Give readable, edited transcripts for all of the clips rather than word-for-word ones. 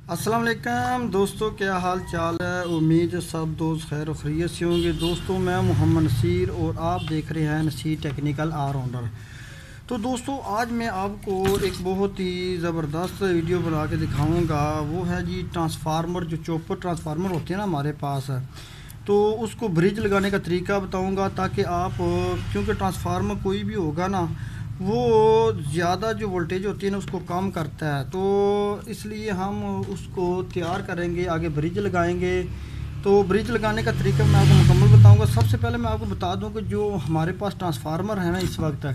अस्सलाम वालेकुम दोस्तों, क्या हाल चाल है। उम्मीद है सब दोस्त खैर खैरियत से होंगे। दोस्तों मैं मोहम्मद नसीर और आप देख रहे हैं नसीर टेक्निकल ऑलराउंडर। तो दोस्तों आज मैं आपको एक बहुत ही ज़बरदस्त वीडियो बना के दिखाऊंगा। वो है जी ट्रांसफार्मर, जो चॉपर ट्रांसफार्मर होते हैं ना हमारे पास, तो उसको ब्रिज लगाने का तरीका बताऊंगा ताकि आप, क्योंकि ट्रांसफार्मर कोई भी होगा ना वो ज़्यादा जो वोल्टेज होती है ना उसको कम करता है, तो इसलिए हम उसको तैयार करेंगे, आगे ब्रिज लगाएंगे। तो ब्रिज लगाने का तरीका मैं आपको मुकम्मल बताऊंगा। सबसे पहले मैं आपको बता दूं कि जो हमारे पास ट्रांसफार्मर है ना इस वक्त,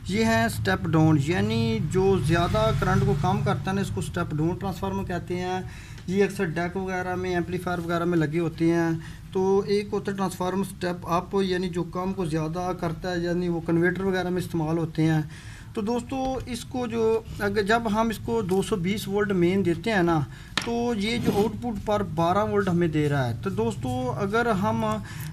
ये है स्टेप डाउन, यानी जो ज़्यादा करंट को कम करता है ना इसको स्टेप डाउन ट्रांसफार्मर कहते हैं। ये अक्सर डेक वगैरह में, एम्पलीफायर वगैरह में लगे होते हैं। तो एक होता है ट्रांसफार्मर स्टेप अप, यानी जो कम को ज़्यादा करता है, यानी वो कन्वर्टर वगैरह में इस्तेमाल होते हैं। तो दोस्तों इसको जो अगर जब हम इसको 220 वोल्ट मेन देते हैं ना, तो ये जो आउटपुट पर 12 वोल्ट हमें दे रहा है। तो दोस्तों अगर हम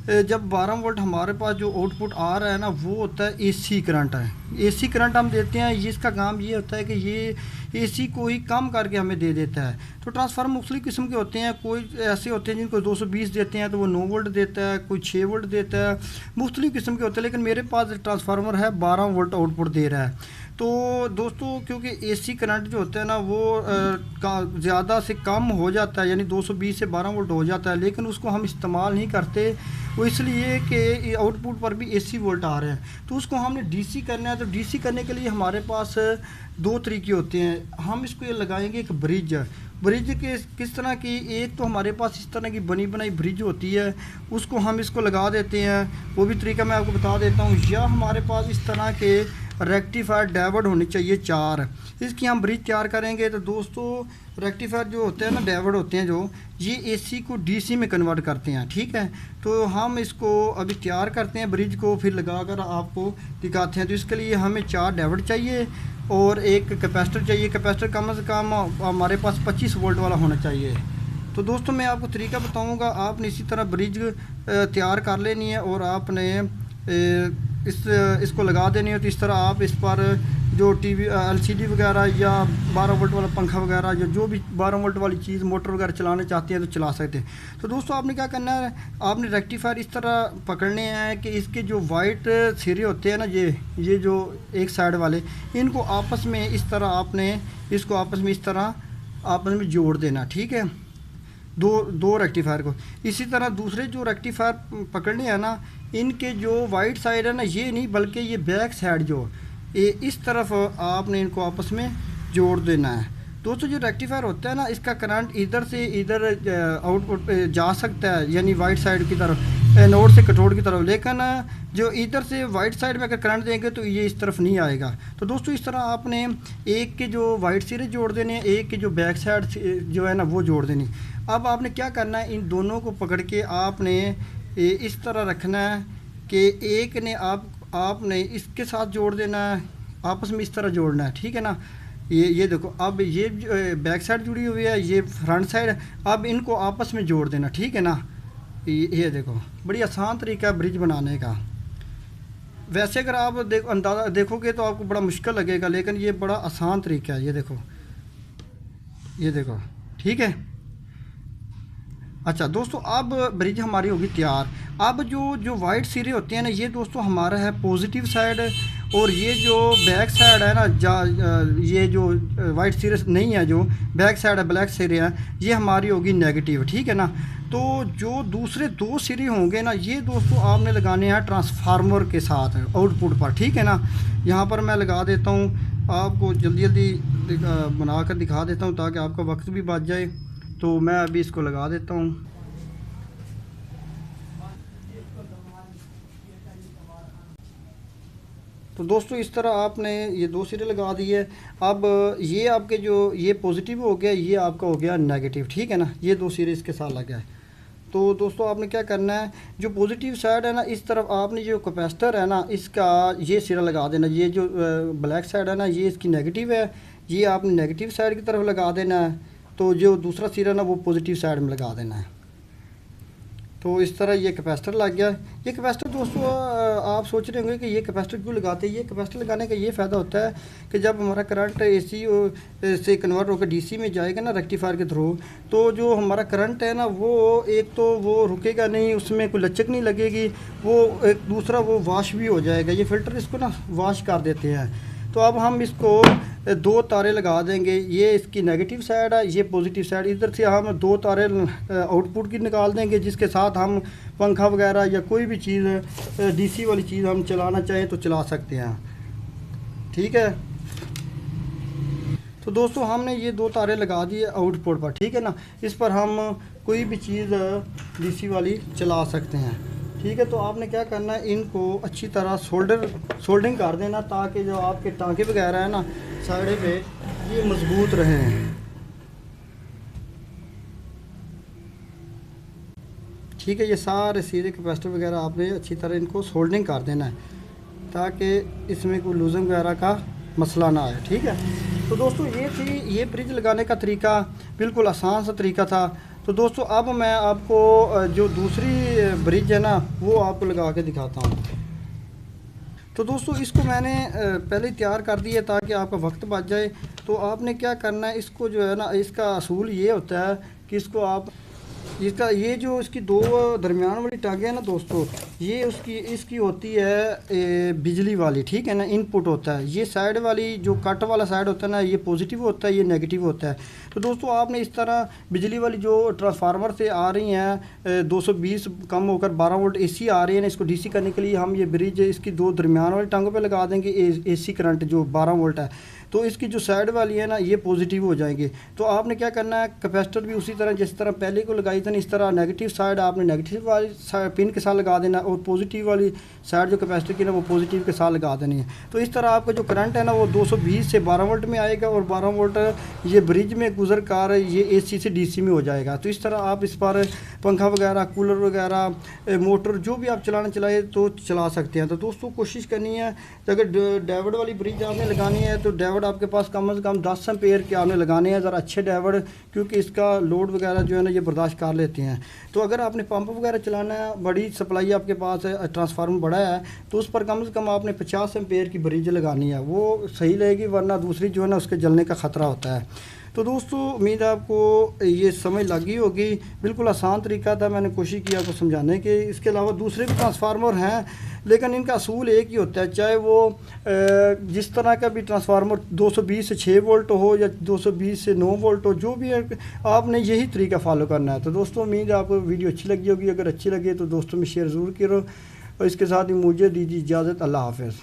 जब 12 वोल्ट हमारे पास जो आउटपुट आ रहा है ना वो होता है एसी करंट है। एसी करंट हम देते हैं, ये इसका काम ये होता है कि ये एसी को ही कम करके हमें दे देता है। तो ट्रांसफार्मर मुख्तलिफ़ किस्म के होते हैं। कोई ऐसे होते हैं जिनको 220 देते हैं तो वो 9 वोल्ट देता है, कोई 6 वोल्ट देता है, मुख्तलिफ़ किस्म के होते हैं। लेकिन मेरे पास ट्रांसफार्मर है 12 वोल्ट आउटपुट दे रहा है। तो दोस्तों क्योंकि एसी करंट जो होता है ना वो ज़्यादा से कम हो जाता है, यानी 220 से 12 वोल्ट हो जाता है, लेकिन उसको हम इस्तेमाल नहीं करते। वो इसलिए कि आउटपुट पर भी एसी वोल्ट आ रहे हैं। तो उसको हमने डीसी करना है। तो डीसी करने के लिए हमारे पास दो तरीके होते हैं। हम इसको ये लगाएंगे एक ब्रिज। ब्रिज के किस तरह की, एक तो हमारे पास इस तरह की बनी बनाई ब्रिज होती है, उसको हम इसको लगा देते हैं। वो भी तरीका मैं आपको बता देता हूँ। या हमारे पास इस तरह के रेक्टिफायर डायोड होनी चाहिए 4, इसकी हम ब्रिज तैयार करेंगे। तो दोस्तों रेक्टिफायर जो होते हैं ना, डायोड होते हैं जो, ये एसी को डीसी में कन्वर्ट करते हैं, ठीक है। तो हम इसको अभी तैयार करते हैं ब्रिज को, फिर लगाकर आपको दिखाते हैं। तो इसके लिए हमें 4 डायोड चाहिए और एक कैपेसिटर चाहिए। कैपेसिटर कम से कम हमारे पास 25 वोल्ट वाला होना चाहिए। तो दोस्तों मैं आपको तरीका बताऊंगा। आपने इसी तरह ब्रिज तैयार कर लेनी है और आपने इसको लगा देनी है। तो इस तरह आप इस पर जो टीवी एलसीडी वगैरह या 12 वोल्ट वाला पंखा वगैरह जो भी 12 वोल्ट वाली चीज़ मोटर वगैरह चलाना चाहते हैं तो चला सकते हैं। तो दोस्तों आपने क्या करना है, आपने रेक्टिफायर इस तरह पकड़ने हैं कि इसके जो वाइट सिरे होते हैं ना, ये जो एक साइड वाले, इनको आपस में इस तरह आपने इसको आपस में इस तरह आपस में जोड़ देना, ठीक है, दो रेक्टिफायर को। इसी तरह दूसरे जो रेक्टिफायर पकड़ने हैं ना, इनके जो वाइट साइड है ना, ये नहीं बल्कि ये बैक साइड जो ये इस तरफ आपने इनको आपस में जोड़ देना है। दोस्तों जो रेक्टिफायर होता है ना, इसका करंट इधर से इधर आउटपुट जा सकता है, यानी वाइट साइड की तरफ, एनोड से कैथोड की तरफ। लेकिन जो इधर से वाइट साइड में अगर करंट देंगे तो ये इस तरफ नहीं आएगा। तो दोस्तों इस तरह आपने एक के जो वाइट सिरे जोड़ देने हैं, एक के जो बैक साइड जो है ना वो जोड़ देनी। अब आपने क्या करना है, इन दोनों को पकड़ के आपने इस तरह रखना है कि एक ने आपने इसके साथ जोड़ देना है, आपस में इस तरह जोड़ना है, ठीक है ना। ये देखो, अब ये बैक साइड जुड़ी हुई है, ये फ्रंट साइड, अब इनको आपस में जोड़ देना, ठीक है ना। ये देखो, बड़ी आसान तरीका है ब्रिज बनाने का। वैसे अगर आप अंदाज़ा देखोगे तो आपको बड़ा मुश्किल लगेगा, लेकिन ये बड़ा आसान तरीका है। ये देखो, ठीक है। अच्छा दोस्तों, अब ब्रिज हमारी होगी तैयार। अब जो वाइट सिरे होते हैं ना, ये दोस्तों हमारा है पॉजिटिव साइड, और ये जो बैक साइड है ना, ये जो वाइट सिरे नहीं है, जो बैक साइड है, ब्लैक सिरे हैं, ये हमारी होगी नेगेटिव, ठीक है ना। तो जो दूसरे 2 सिरे होंगे ना, ये दोस्तों आपने लगाने हैं ट्रांसफार्मर के साथ आउटपुट पर, ठीक है ना। यहाँ पर मैं लगा देता हूँ, आपको जल्दी जल्दी बना कर दिखा देता हूँ ताकि आपका वक्त भी बच जाए। तो मैं अभी इसको लगा देता हूँ। तो दोस्तों इस तरह आपने ये 2 सिरे लगा दिए। अब ये आपके जो ये पॉजिटिव हो गया, ये आपका हो गया नेगेटिव, ठीक है ना। ये 2 सिरे इसके साथ लग गए। तो दोस्तों आपने क्या करना है, जो पॉजिटिव साइड है ना, इस तरफ आपने जो कैपेसिटर है ना, इसका ये सिरा लगा देना। ये जो ब्लैक साइड है ना, ये इसकी नेगेटिव है, ये आपने नेगेटिव साइड की तरफ लगा देना है। तो जो दूसरा सिरा ना वो पॉजिटिव साइड में लगा देना है। तो इस तरह ये कैपेसिटर लग गया। ये कैपेसिटर दोस्तों आप सोच रहे होंगे कि ये कैपेसिटर क्यों लगाते हैं। ये कैपेसिटर लगाने का ये फ़ायदा होता है कि जब हमारा करंट एसी से कन्वर्ट होकर डीसी में जाएगा ना रेक्टिफायर के थ्रू, तो जो हमारा करंट है ना वो एक तो वो रुकेगा नहीं, उसमें कोई लचक नहीं लगेगी, वो एक दूसरा वो वॉश भी हो जाएगा। ये फ़िल्टर इसको ना वॉश कर देते हैं। तो अब हम इसको दो तारे लगा देंगे, ये इसकी नेगेटिव साइड है, ये पॉजिटिव साइड। इधर से हम दो तारे आउटपुट की निकाल देंगे, जिसके साथ हम पंखा वगैरह या कोई भी चीज़ डीसी वाली चीज़ हम चलाना चाहें तो चला सकते हैं। ठीक है, तो दोस्तों हमने ये दो तारे लगा दिए आउटपुट पर, ठीक है ना। इस पर हम कोई भी चीज़ डीसी वाली चला सकते हैं। ठीक है, तो आपने क्या करना है, इनको अच्छी तरह सोल्डरिंग कर देना, ताकि जो आपके टाँके वगैरह है ना साइड पे ये मजबूत रहें। ठीक है, ये सारे सीधे कैपेसिटर वगैरह आपने अच्छी तरह इनको सोल्डरिंग कर देना है, ताकि इसमें कोई लूजिंग वगैरह का मसला ना आए। ठीक है, तो दोस्तों ये ब्रिज लगाने का तरीका बिल्कुल आसान सा तरीका था। तो दोस्तों अब मैं आपको जो दूसरी ब्रिज है ना वो आपको लगा के दिखाता हूँ। तो दोस्तों इसको मैंने पहले तैयार कर दिया ताकि आपका वक्त बच जाए। तो आपने क्या करना है, इसको जो है ना, इसका असूल ये होता है कि इसको आप इसका ये जो इसकी दो दरमियान वाली टांगे हैं ना दोस्तों, ये इसकी होती है बिजली वाली, ठीक है ना, इनपुट होता है। ये साइड वाली जो कट वाला साइड होता है ना, ये पॉजिटिव होता है, ये नेगेटिव होता है। तो दोस्तों आपने इस तरह बिजली वाली जो ट्रांसफार्मर से आ रही हैं 220 कम होकर 12 वोल्ट एसी आ रही है ना, इसको डीसी करने के लिए हम ये ब्रिज इसकी दो दरमियान वाली टांगों पे लगा देंगे। एसी करंट जो 12 वोल्ट है, तो इसकी जो साइड वाली है ना ये पॉजिटिव हो जाएंगे। तो आपने क्या करना है, कैपेसिटर भी उसी तरह जिस तरह पहले को लगाई थी इस तरह नेगेटिव साइड आपने नेगेटिव वाली पिन के साथ लगा देना, और पॉजिटिव वाली साइड जो कैपेसिटर की ना वो पॉजिटिव के साथ लगा देनी है। तो इस तरह आपका जो करंट है ना वो 220 से 12 वोल्ट में आएगा, और 12 वोल्ट ये ब्रिज में गुजर कर ये एसी से डीसी में हो जाएगा। तो इस तरह आप इस पर पंखा वगैरह, कूलर वगैरह, मोटर जो भी आप चलाए तो चला सकते हैं। तो दोस्तों कोशिश करनी है, अगर डेविड वाली ब्रिज आपने लगानी है तो डेविड आपके पास कम से कम 10 एम्पेयर के आपने लगाने हैं, ज़रा अच्छे डेविड, क्योंकि इसका लोड वगैरह जो है ना ये बर्दाश्त कर लेते हैं। तो अगर आपने पंप वगैरह चलाना है, बड़ी सप्लाई आपके पास है, ट्रांसफार्मर बड़ा है, तो उस पर कम से कम आपने 50 एम्पेयर की ब्रिज लगानी है, वो सही रहेगी, वरना दूसरी जो है ना उसके जलने का ख़तरा होता है। तो दोस्तों उम्मीद है आपको ये समझ लगी होगी। बिल्कुल आसान तरीका था, मैंने कोशिश की आपको समझाने की। इसके अलावा दूसरे भी ट्रांसफार्मर हैं, लेकिन इनका असूल एक ही होता है, चाहे वो जिस तरह का भी ट्रांसफार्मर 220 से 6 वोल्ट हो या 220 से 9 वोल्ट हो, जो भी है आपने यही तरीका फॉलो करना है। तो दोस्तों उम्मीद है आपको वीडियो अच्छी लगी होगी। अगर अच्छी लगी तो दोस्तों में शेयर ज़रूर करो, और इसके साथ ही मुझे दीजिए इजाज़त। अल्लाह हाफ़िज़।